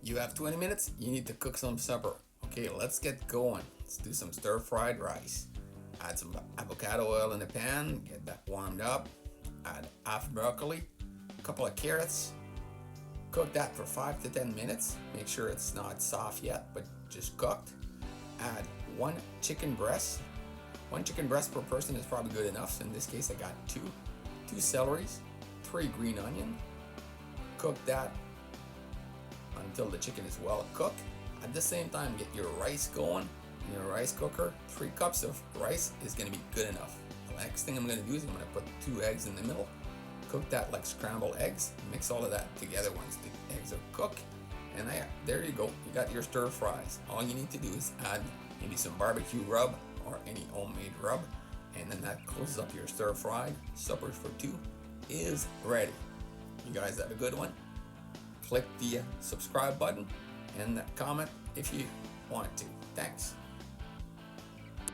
You have 20 minutes, you need to cook some supper. Okay, let's get going. Let's do some stir-fried rice. Add some avocado oil in the pan, get that warmed up. Add half broccoli, a couple of carrots. Cook that for 5 to 10 minutes. Make sure it's not soft yet, but just cooked. Add one chicken breast. One chicken breast per person is probably good enough. So in this case, I got two celeries, 3 green onion. Cook that until the chicken is well cooked. At the same time, get your rice going in your rice cooker. 3 cups of rice is going to be good enough. The next thing I'm going to do is I'm going to put 2 eggs in the middle. Cook that like scrambled eggs. Mix all of that together once the eggs are cooked. And there you go. You got your stir fries. All you need to do is add maybe some barbecue rub or any homemade rub. And then that closes up your stir fry. Supper for 2 is ready. You guys have a good one. Click the subscribe button and comment if you want to. Thanks.